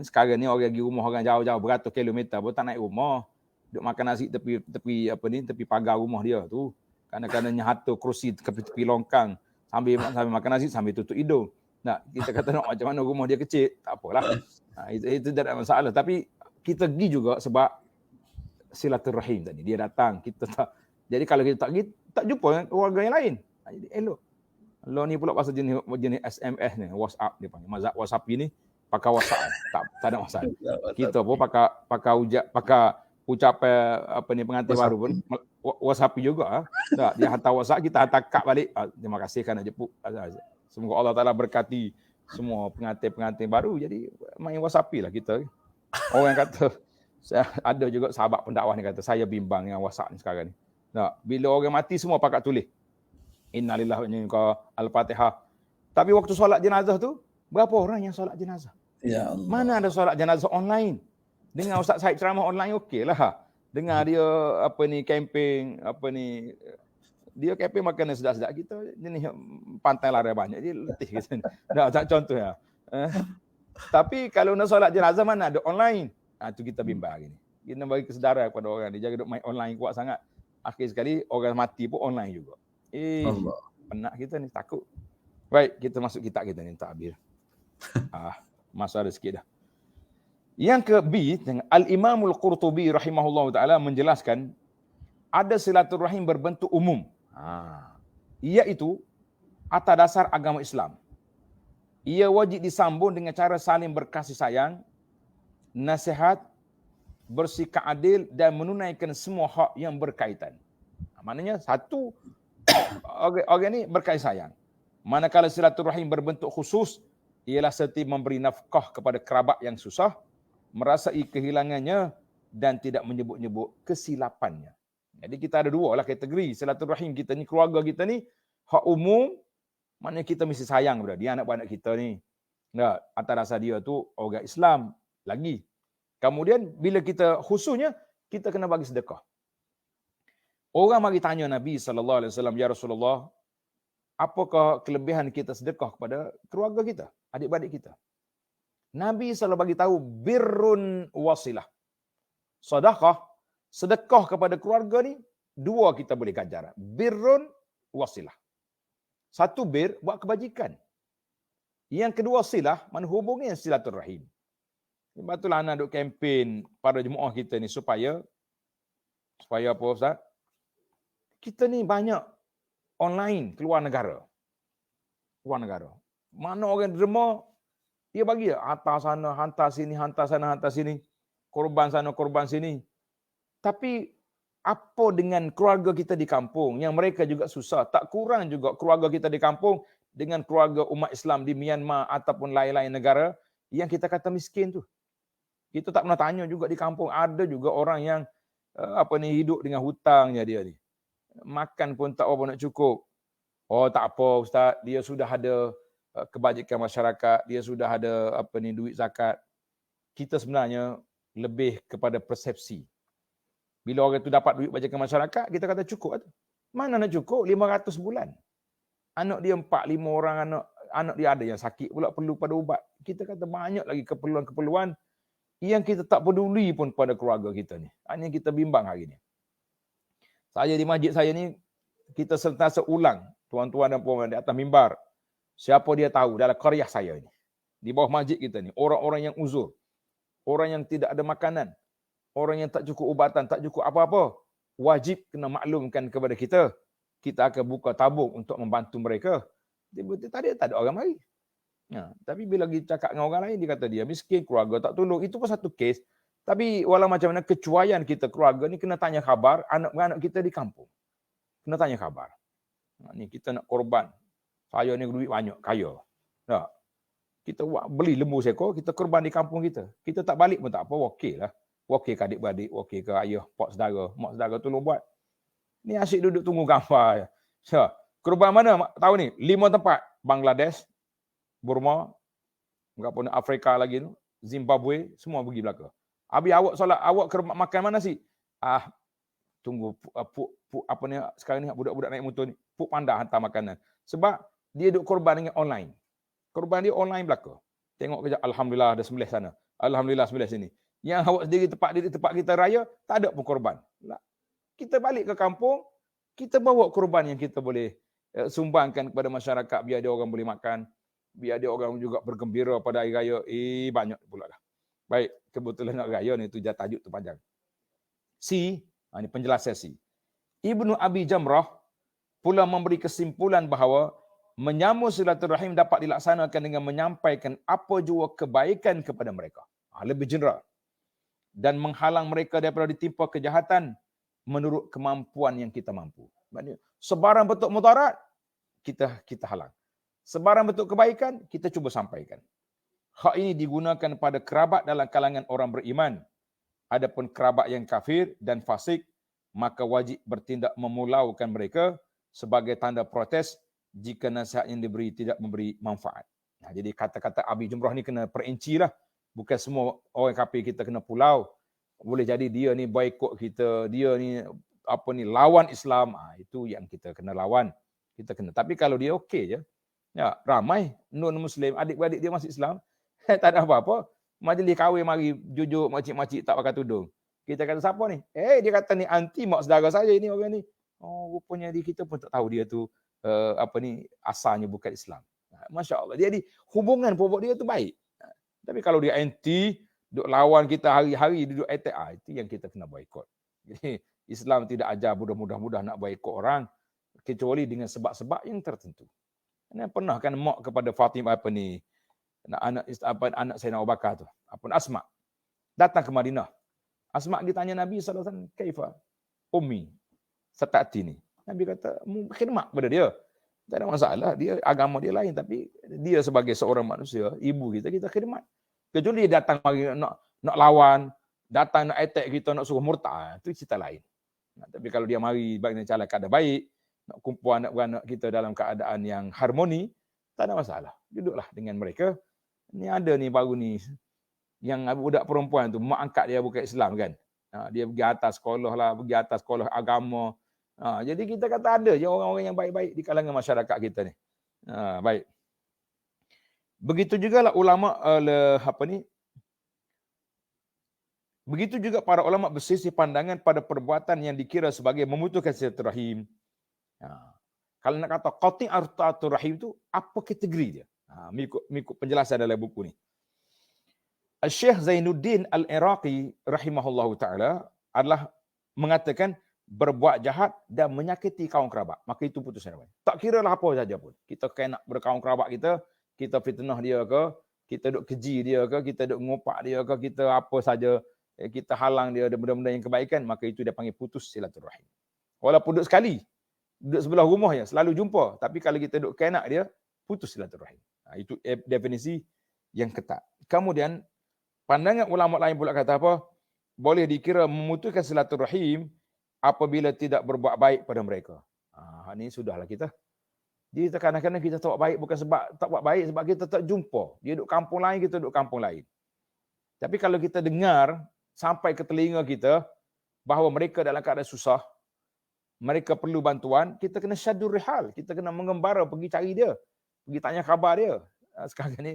Sekarang ni orang pergi rumah orang jauh-jauh beratus kilometer pun tak naik rumah. Duk makan nasi tepi pagar rumah dia tu. Kadang-kadang nyahatur kerusi tepi longkang sambil makan nasi sambil tutup hidung. Nah, kita kata nak macam mana rumah dia kecil, tak apalah. Itu tak ada masalah. Tapi kita pergi juga sebab silaturahim tadi. Dia datang, kita tak. Jadi kalau kita tak pergi, tak jumpa warga yang lain. Jadi elok. Lo ni pula pasal jenis SMS ni, WhatsApp dia panggil. Mazhab WhatsApp ni pakai WhatsApp. tak ada masalah. Kita pun pakai ucapan pengantin baru pun WhatsApp juga. Tak, dia hantar WhatsApp, kita hantar kad balik. Terima kasih kerana jemput. Semoga Allah Taala berkati semua pengantin baru. Jadi main WhatsApp lah kita. Orang kata ada juga sahabat pendakwah ni kata saya bimbang dengan WhatsApp ni sekarang ni. Nah, bila orang mati semua pakai tulis innalillahi wa inna ilaihi raji'un al-Fatihah. Tapi waktu solat jenazah tu berapa orang yang solat jenazah? Ya Allah. Mana ada solat jenazah online? Dengar Ustaz Said ceramah online okeylah. Dengar dia camping dia camping makanan sedap-sedap, kita jenis pantai lari banyak dia letih kita ni. Tak contoh ya. Tapi kalau nak solat jenazah mana ada online? Tu kita bimbang gini. Kita bagi kesedaran kepada orang dia jangan duk main online kuat sangat. Akhir sekali orang mati pun online juga. Allah. Penat kita ni, takut. Baik, kita masuk kitab kita ni takbir. Masa ada sikit dah. Yang ke B, Al-Imamul Qurtubi rahimahullah ta'ala menjelaskan ada silaturahim berbentuk umum. Iaitu atas dasar agama Islam. Ia wajib disambung dengan cara saling berkasih sayang, nasihat, bersikap adil dan menunaikan semua hak yang berkaitan. Maknanya satu, orang ni berkasih sayang. Manakala silaturahim berbentuk khusus, ialah seperti memberi nafkah kepada kerabat yang susah, merasai kehilangannya dan tidak menyebut-nyebut kesilapannya. Jadi kita ada dua lah kategori silaturahim kita ni, keluarga kita ni, hak umum, maknanya kita mesti sayang kepada dia, anak-anak kita ni. Nah, atas dasar dia tu orang Islam lagi. Kemudian bila kita khususnya, kita kena bagi sedekah. Orang mari tanya Nabi SAW, ya Rasulullah, apakah kelebihan kita sedekah kepada keluarga kita, adik-beradik kita? Nabi selalu bagi tahu birrun wasilah. Sedekah kepada keluarga ni, dua kita boleh ganjaran. Birrun wasilah. Satu bir, buat kebajikan. Yang kedua silah, mana hubungi silaturahim. Sebab itulah anak duk kempen para jemaah kita ni supaya apa Ustaz? Kita ni banyak online keluar negara. Mana orang derma, dia bagi hantar sana, hantar sini, hantar sana, hantar sini. Korban sana, korban sini. Tapi apa dengan keluarga kita di kampung yang mereka juga susah? Tak kurang juga keluarga kita di kampung dengan keluarga umat Islam di Myanmar ataupun lain-lain negara yang kita kata miskin tu. Kita tak pernah tanya juga di kampung, ada juga orang yang hidup dengan hutangnya dia ni. Makan pun tak apa nak cukup. Oh tak apa Ustaz, dia sudah ada kebajikan masyarakat, dia sudah ada duit zakat. Kita sebenarnya lebih kepada persepsi. Bila orang tu dapat duit bajakan masyarakat, kita kata cukup. Mana nak cukup? 500 bulan. Anak dia 4-5 orang anak dia ada yang sakit pula perlu pada ubat. Kita kata banyak lagi keperluan-keperluan yang kita tak peduli pun pada keluarga kita ni. Hanya kita bimbang hari ni. Saya di masjid saya ni, kita sentiasa ulang, tuan-tuan dan puan di atas mimbar. Siapa dia tahu dalam qaryah saya ni, di bawah masjid kita ni, orang-orang yang uzur, orang yang tidak ada makanan, orang yang tak cukup ubatan, tak cukup apa-apa, wajib kena maklumkan kepada kita. Kita akan buka tabung untuk membantu mereka. Tadi tak ada orang mari. Tapi bila kita cakap dengan orang lain, dia kata dia miskin, keluarga tak tolong. Itu pun satu kes. Tapi walau macam mana kecuaian kita keluarga ni, kena tanya khabar anak-anak kita di kampung. Kena tanya khabar. Ni kita nak korban. Saya ni duit banyak, kaya. Kita beli lembu seekor, kita korban di kampung kita. Kita tak balik pun tak apa, okey lah. Okey ke adik-beradik, okey ke ayah, pak saudara, mak saudara tolong buat. Ni asyik duduk tunggu gambar. Korban mana tahu ni? 5 tempat. Bangladesh, Burma, berapa Afrika lagi tu, Zimbabwe, semua pergi belaka. Habis awak solat, awak makan mana sih? tunggu apa ni sekarang ni budak-budak naik motor ni, puk panda hantar makanan. Sebab dia duk korban dengan online. Korban dia online belaka. Tengok kejap, alhamdulillah ada sembelih sana. Alhamdulillah sembelih sini. Yang awak sendiri tempat kita raya, tak ada pun korban. Kita balik ke kampung, kita bawa korban yang kita boleh sumbangkan kepada masyarakat, biar dia orang boleh makan, biar dia orang juga bergembira pada hari raya. Banyak pula dah. Baik, kebetulan nak raya ni, tu tajuk tu panjang. Ini penjelasan C. Ibnu Abi Jamrah pula memberi kesimpulan bahawa menyambung silaturahim dapat dilaksanakan dengan menyampaikan apa jua kebaikan kepada mereka. Lebih general. Dan menghalang mereka daripada ditimpa kejahatan menurut kemampuan yang kita mampu. Maksudnya, sebarang bentuk mudarat, kita halang. Sebarang bentuk kebaikan, kita cuba sampaikan. Hak ini digunakan pada kerabat dalam kalangan orang beriman. Adapun kerabat yang kafir dan fasik, maka wajib bertindak memulaukan mereka sebagai tanda protes jika nasihat yang diberi tidak memberi manfaat. Jadi kata-kata Abi Jumrah ni kena perinci lah. Bukan semua orang kafir kita kena pulau. Boleh jadi dia ni boikot kita, dia ni lawan Islam. Itu yang kita kena lawan. Kita kena. Tapi kalau dia okey je, ya, ramai non-Muslim, adik-beradik dia masuk Islam, tak ada apa-apa. Majlis kahwin mari jujur makcik-makcik tak pakai tudung. Kita kata siapa ni? Dia kata ni anti mak saudara saya ini orang ni. Rupanya kita pun tak tahu dia tu asalnya bukan Islam. Masya Allah. Jadi hubungan pokok dia tu baik. Tapi kalau dia anti, duk lawan kita hari-hari, duduk attack, itu yang kita kena boikot. Jadi Islam tidak ajar mudah-mudah nak boikot orang kecuali dengan sebab-sebab yang tertentu. Pernah kan mak kepada Fatimah anak Sayyidina Abu Bakar tu, Asma, datang ke Madinah. Asma ditanya Nabi SAW, kaifa ummi satati ni. Nabi kata, khidmat kepada dia. Tak ada masalah, dia agama dia lain, tapi dia sebagai seorang manusia, ibu kita khidmat. Kecuali dia datang mari nak lawan, datang nak attack kita, nak suruh murtad, itu cerita lain. Tapi kalau dia mari bagi cara keadaan baik, nak kumpul anak-anak kita dalam keadaan yang harmoni, tak ada masalah. Duduklah dengan mereka. Ni ada ni baru ni yang budak perempuan tu mak angkat dia bukan Islam kan. Dia pergi atas sekolah lah, pergi atas sekolah agama. Jadi kita kata ada je orang-orang yang baik-baik di kalangan masyarakat kita ni. Baik. Begitu jugalah ulama begitu juga para ulama bersisih pandangan pada perbuatan yang dikira sebagai memutuskan silaturahim. Kalau nak kata qati'atul rahim tu apa kategori dia? Mengikut penjelasan dalam buku ni. Syekh Zainuddin Al-Iraqi rahimahullahu taala adalah mengatakan berbuat jahat dan menyakiti kaum kerabat, maka itu putusan rahim. Tak kiralah apa saja pun. Kita kena berkaum kerabat kita fitnah dia ke, kita duk keji dia ke, kita duk ngopak dia ke, kita apa saja, kita halang dia benda-benda yang kebaikan, maka itu dia panggil putus silaturahim. Walaupun duduk sekali, duduk sebelah rumahnya, selalu jumpa, tapi kalau kita duk kenak dia, putus silaturahim. Itu definisi yang ketat. Kemudian pandangan ulama lain pula kata apa? Boleh dikira memutuskan silaturahim apabila tidak berbuat baik pada mereka. Ini sudahlah kita. Jadi kadang-kadang kita tak buat baik bukan sebab tak buat baik, sebab kita tak jumpa. Dia duduk kampung lain, kita duduk kampung lain. Tapi kalau kita dengar sampai ke telinga kita bahawa mereka dalam keadaan susah, mereka perlu bantuan, kita kena syaddur rihal, kita kena mengembara pergi cari dia. Pergi tanya khabar dia. Sekarang ni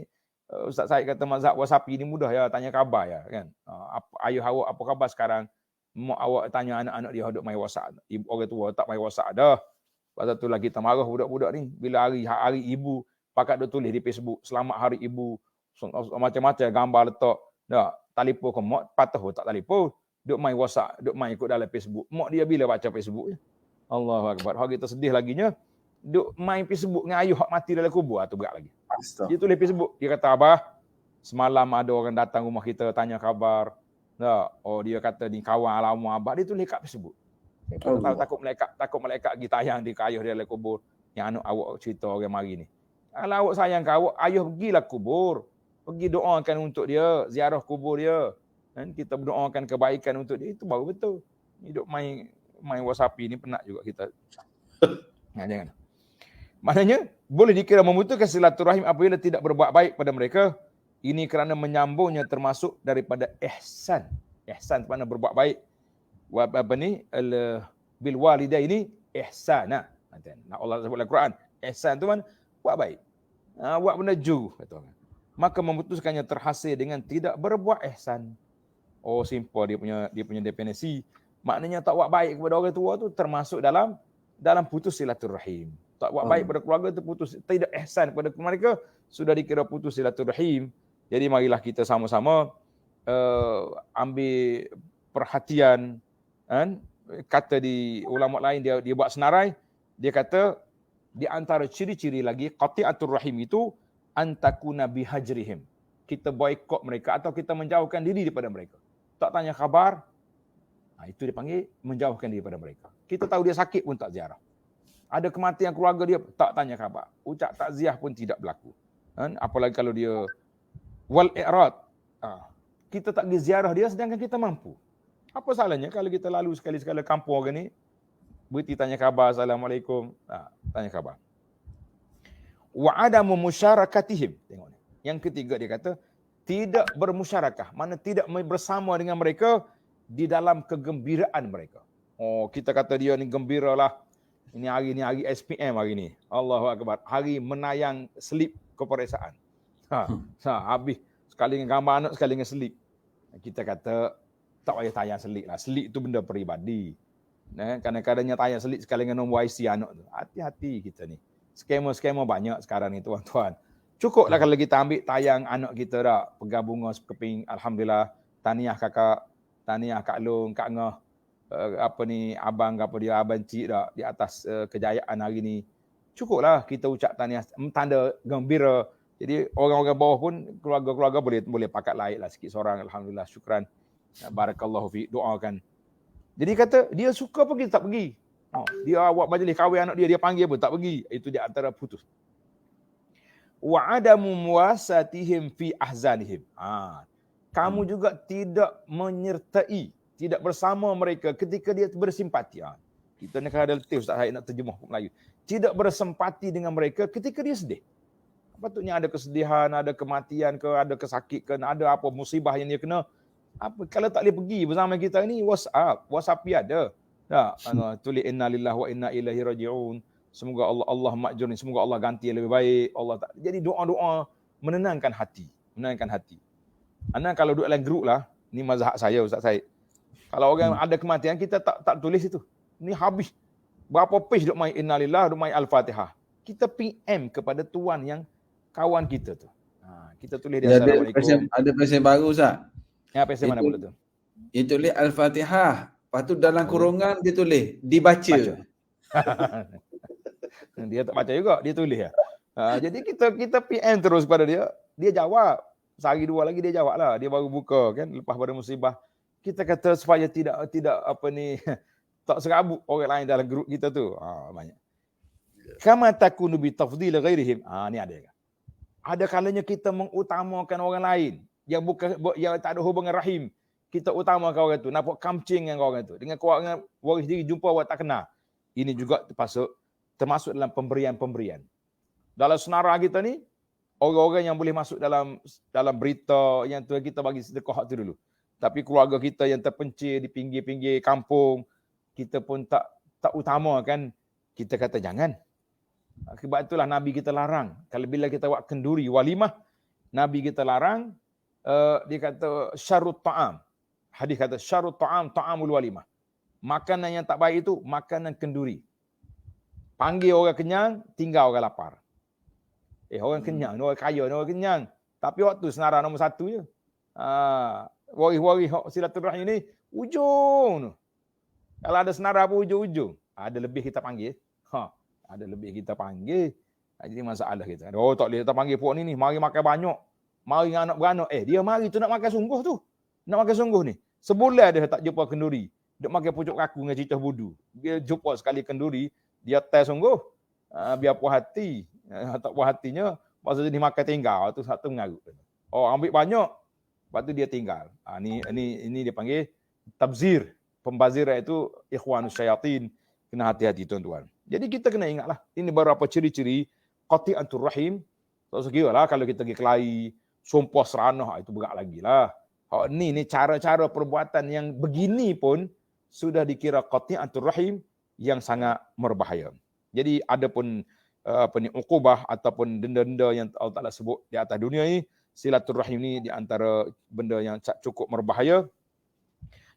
Ustaz Syed kata mazhab wasapi ni mudah ya, tanya khabar ya kan. Ayah awak apa khabar sekarang? Mak awak tanya anak-anak dia duk main WhatsApp. Ibu orang tua tak main WhatsApp dah. Pasal itulah kita marah budak-budak ni bila hari ibu pakat duk tulis di Facebook selamat hari ibu, macam-macam gambar letak. Dah telefon ke mak patah tak telefon, duk main WhatsApp, duk main ikut dalam Facebook. Mak dia bila baca Facebook je. Allahu akbar. Hak kita sedih laginya duk main Facebook dengan ayuh hak mati dalam kubur tu berat lagi. Dia tulis Facebook, dia kata abah semalam ada orang datang rumah kita tanya khabar. Dia kata ni kawan lama abah, dia tulis kat Facebook. Takut malaikat pergi tayang di ayuh dia dalam kubur. Yang anak awak cerita orang mari ni. Kalau awak sayang ke awak, ayuh pergilah kubur. Pergi doakan untuk dia, ziarah kubur dia. Dan kita berdoakan kebaikan untuk dia, itu baru betul. Hidup main WhatsApp ni penat juga kita. Jangan. Maknanya, boleh dikira memutuskan silaturahim apabila tidak berbuat baik pada mereka. Ini kerana menyambungnya termasuk daripada ihsan. Ihsan kerana berbuat baik. bil walidaini ihsana. Nak Allah sebut dalam Quran, ihsan tu kan buat baik. Buat benda juru kata orang. Maka memutuskannya terhasil dengan tidak berbuat ihsan. Oh, simple dia punya definisi. Maknanya tak buat baik kepada orang tua tu termasuk dalam putus silaturahim. Tak buat baik pada keluarga tu putus, tidak ihsan kepada mereka sudah dikira putus silaturahim. Jadi marilah kita sama-sama ambil perhatian kan. Kata di ulama lain dia buat senarai, dia kata di antara ciri-ciri lagi qati'atur rahim itu antakuna bihajrihim. Kita boikot mereka atau kita menjauhkan diri daripada mereka. Tak tanya khabar. Itu dipanggil menjauhkan diri daripada mereka. Kita tahu dia sakit pun tak ziarah. Ada kematian keluarga dia, tak tanya khabar. Ucap takziah pun tidak berlaku. Apalagi kalau dia wal i'rad. Kita tak pergi ziarah dia sedangkan kita mampu. Apa salahnya kalau kita lalu sekali-sekala kampung orang ni, berhenti tanya khabar, Assalamualaikum, tanya khabar. Wa adamu musyarakatihim. Tengok ni. Yang ketiga dia kata, tidak bermusyarakah. Mana tidak bersama dengan mereka di dalam kegembiraan mereka. Oh, kita kata dia ni gembiralah. Ini hari SPM hari ni. Allahu Akbar. Hari menayang slip keperiksaan. Habis. Sekali dengan gambar anak, sekali dengan slip. Kita kata, tak payah tayang slip lah. Slip tu benda peribadi. Kadang-kadangnya tayang slip sekali dengan nombor IC anak tu. Hati-hati kita ni. Skema-skema banyak sekarang ni tuan-tuan. Cukuplah kalau kita ambil tayang anak kita dah. Pegang bunga sekeping. Alhamdulillah. Tahniah kakak. Tahniah Kak Long, Kak Ngah. Abang cik dah di atas kejayaan hari ni. Cukuplah kita ucap tahniah, tanda gembira. Jadi orang-orang bawah pun, keluarga-keluarga boleh pakat laik lah sikit seorang. Alhamdulillah, syukran. Barakallahu fiik, doakan. Jadi kata, dia suka pergi, tak pergi. Dia buat majlis kahwin anak dia panggil pun tak pergi. Itu di antara putus. Wa adamu muwasatihim fi ahzanihim. Kamu juga tidak menyertai, tidak bersama mereka ketika dia bersimpati. Kita ni kan ada letih Ustaz Syed nak terjemah Melayu. Tidak bersempati dengan mereka ketika dia sedih. Patutnya ada kesedihan, ada kematian ke, ada kesakit ke, ada apa musibah yang dia kena. Kalau tak boleh pergi bersama kita ni, WhatsApp ada. Tulis inna lillahi wa inna ilaihi raji'un. Semoga Allah makjur ni, semoga Allah ganti yang lebih baik. Jadi doa-doa menenangkan hati. Kalau duduk dalam grup lah, ni mazhab saya Ustaz Syed. Kalau orang ada kematian, kita tak tulis itu. Ni habis. Berapa page duk main innalillah, duk main al-Fatihah. Kita PM kepada tuan yang kawan kita tu. Kita tulis dia Assalamualaikum. Ada pesen baru Ustaz. Pesen mana pula tu? Dia tulis al-Fatihah. Lepas tu dalam kurungan dia tulis dibaca. Dia tak baca juga, dia tulis ya. Jadi kita PM terus pada dia. Dia jawab. Sehari dua lagi dia jawab lah. Dia baru buka kan lepas pada musibah. Kita kata supaya tidak tak serabut orang lain dalam grup kita tu. Banyak. Kama takunu bi tafdhil ghairihim. Ni ada. Ada kalanya kita mengutamakan orang lain yang tak ada hubungan rahim. Kita utamakan orang tu, nampak kamcing dengan orang tu. Dengan keluarga waris diri jumpa awak tak kenal. Ini juga termasuk dalam pemberian-pemberian. Dalam senara kita ni, orang-orang yang boleh masuk dalam berita yang tu kita bagi sedekah tu dulu. Tapi keluarga kita yang terpencil di pinggir-pinggir kampung, kita pun tak utamakan. Kita kata jangan. Akibat itulah Nabi kita larang. Kalau bila kita buat kenduri, walimah, Nabi kita larang, dia kata syarut ta'am. Hadis kata syarut ta'am, ta'amul walimah. Makanan yang tak baik itu, makanan kenduri. Panggil orang kenyang, tinggal orang lapar. Orang kenyang, orang kaya, orang kenyang. Tapi waktu senara nombor satu je. Waris-waris silaturahim ni, ujung. Kalau ada senara apa ujung-ujung, ada lebih kita panggil. Ada lebih kita panggil. Jadi masalah kita. Tak boleh kita panggil puak ni. Mari makan banyak. Mari dengan anak beranak. Dia mari tu nak makan sungguh tu. Nak makan sungguh ni. Sebulan dia tak jumpa kenduri. Dia makan pucuk kaku dengan cicah budu. Dia jumpa sekali kenduri. Dia test sungguh. Biar puas hati. Tak puas hatinya. Maksudnya dia makan tinggal. Tu satu mengarut. Ambil banyak. Lepas tu dia tinggal. Ini dia panggil tabzir. Pembazir itu ikhwanus syayatin. Kena hati-hati tuan-tuan. Jadi kita kena ingatlah. Ini beberapa ciri-ciri qati'atur rahim. Tak sekira lah kalau kita pergi kelahi, sumpah seranah, itu berat lagi lah. Ni cara-cara perbuatan yang begini pun sudah dikira qati'atur rahim yang sangat berbahaya. Jadi adapun uqubah ataupun denda-denda yang Allah Taala sebut di atas dunia ini, silaturrahim ni di antara benda yang cukup berbahaya,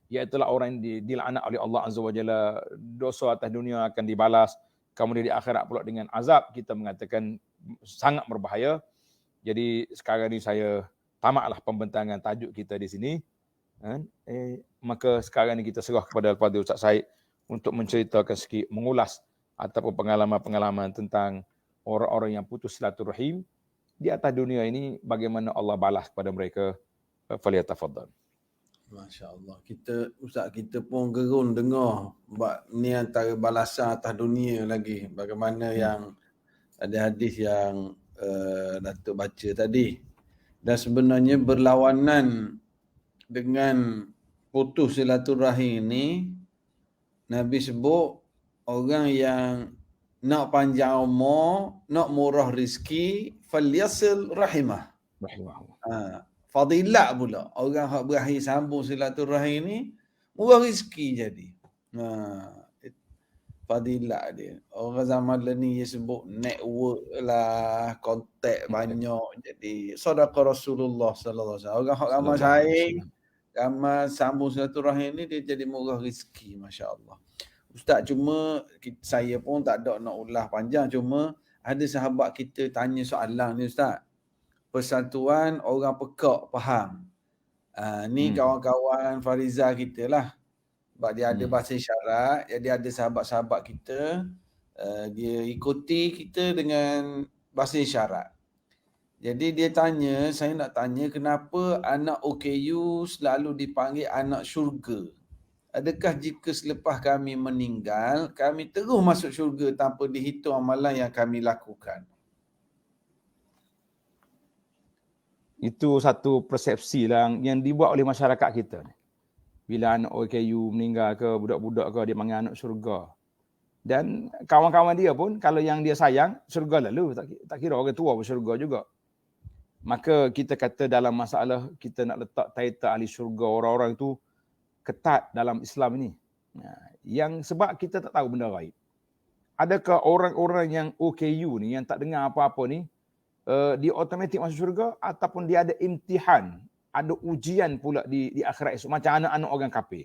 iaitu orang yang dilaknat oleh Allah Azza wa Jalla, dosa atas dunia akan dibalas, kemudian di akhirat pula dengan azab. Kita mengatakan sangat berbahaya. Jadi sekarang ni saya tamatlah pembentangan tajuk kita di sini. Maka sekarang ni kita serah kepada Al-Fadhil Ustaz Said untuk menceritakan sikit, mengulas ataupun pengalaman-pengalaman tentang orang-orang yang putus silaturahim di atas dunia ini, bagaimana Allah balas kepada mereka. Falyatafaddal. Masya-Allah. Ustaz, kita pun gerun dengar ni antara balasan atas dunia lagi. Bagaimana yang ada hadis yang Datuk baca tadi. Dan sebenarnya berlawanan dengan putus silaturahim ni, Nabi sebut orang yang nak panjang umur, nak murah rezeki, falyasil rahimah. Fadilat pula. Orang yang berakhir sambung silaturahim ni, murah rezeki jadi. Fadilat dia. Orang zaman ni dia sebut network lah, kontak banyak. Jadi sedekah Rasulullah sallallahu alaihi wasallam. Orang hak ramai saing, ramai sambung silaturahim ni, dia jadi murah rezeki, masya-Allah. Ustaz, cuma saya pun tak ada nak ulah panjang, cuma ada sahabat kita tanya soalan ni Ustaz. Persatuan orang pekak faham. Ni kawan-kawan Farizal kita lah. Sebab dia ada bahasa isyarat, jadi ada sahabat-sahabat kita, dia ikuti kita dengan bahasa isyarat. Jadi dia tanya, saya nak tanya, kenapa anak OKU selalu dipanggil anak syurga? Adakah jika selepas kami meninggal, kami terus masuk syurga tanpa dihitung amalan yang kami lakukan? Itu satu persepsi lah yang dibuat oleh masyarakat kita. Bila anak OKU meninggal ke, budak-budak ke, dia panggil anak syurga. Dan kawan-kawan dia pun, kalau yang dia sayang, syurga lalu. Tak kira orang tua pun syurga juga. Maka kita kata dalam masalah kita nak letak title ahli syurga, orang-orang itu ketat dalam Islam ini. Yang sebab kita tak tahu benda gaib. Adakah orang-orang yang OKU ni, yang tak dengar apa-apa ni, dia automatik masuk syurga, ataupun dia ada imtihan, ada ujian pula di akhirat esok, macam anak-anak orang kafir.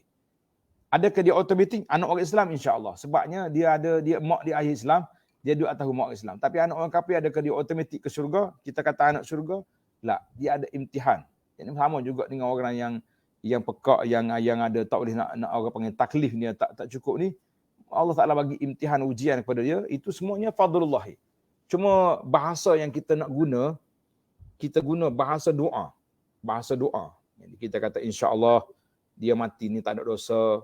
Adakah dia automatik anak orang Islam? InsyaAllah. Sebabnya dia mak dia ahli Islam, dia duduk atas mak Islam. Tapi anak orang kafir, adakah dia automatik ke syurga? Kita kata anak syurga? Tak, dia ada imtihan. Ini sama juga dengan orang yang pekak, yang ada tak boleh nak orang panggil taklif ni, tak cukup ni. Allah Ta'ala bagi imtihan, ujian kepada dia. Itu semuanya fadlullah. Cuma bahasa yang kita nak guna, kita guna bahasa doa. Bahasa doa. Jadi kita kata insya-Allah dia mati ni tak ada dosa,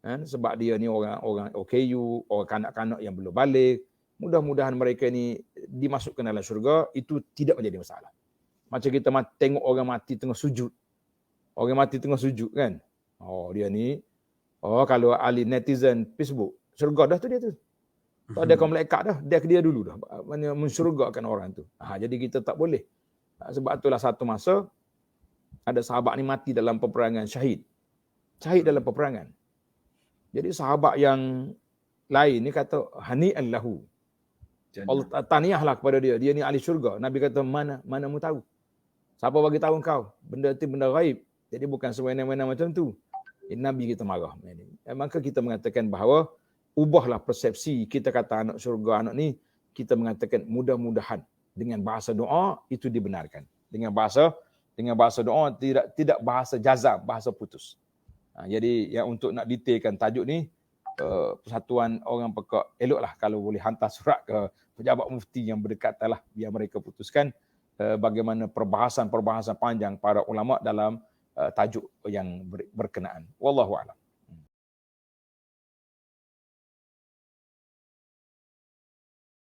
sebab dia ni orang OKU, orang kanak-kanak yang belum balik. Mudah-mudahan mereka ni dimasukkan dalam syurga. Itu tidak menjadi masalah. Macam kita tengok orang mati tengah sujud. Orang mati tengah sujud kan. Dia ni, kalau ahli netizen Facebook, syurga dah tu dia tu. Tak ada kaum malaikat dah, dia dulu dah. Mana mensyurgakan orang tu. Jadi kita tak boleh. Sebab itulah satu masa, ada sahabat ni mati dalam peperangan, syahid. Syahid dalam peperangan. Jadi sahabat yang lain ni kata, hani'an lahu. Allah tahniahlah kepada dia. Dia ni ahli syurga. Nabi kata, mana mu tahu? Siapa bagi tahu kau? Benda itu benda gaib. Jadi bukan semena-mena macam tu. Nabi kita marah. Maka kita mengatakan bahawa ubahlah persepsi. Kita kata anak syurga, anak ni, kita mengatakan mudah-mudahan dengan bahasa doa itu dibenarkan. Dengan bahasa doa, tidak bahasa jazam, bahasa putus. Jadi yang untuk nak detailkan tajuk ni, Persatuan Orang Pekak, eloklah kalau boleh hantar surat ke pejabat mufti yang berdekatan lah, biar mereka putuskan bagaimana perbahasan panjang para ulama dalam tajuk yang berkenaan. Wallahu a'lam.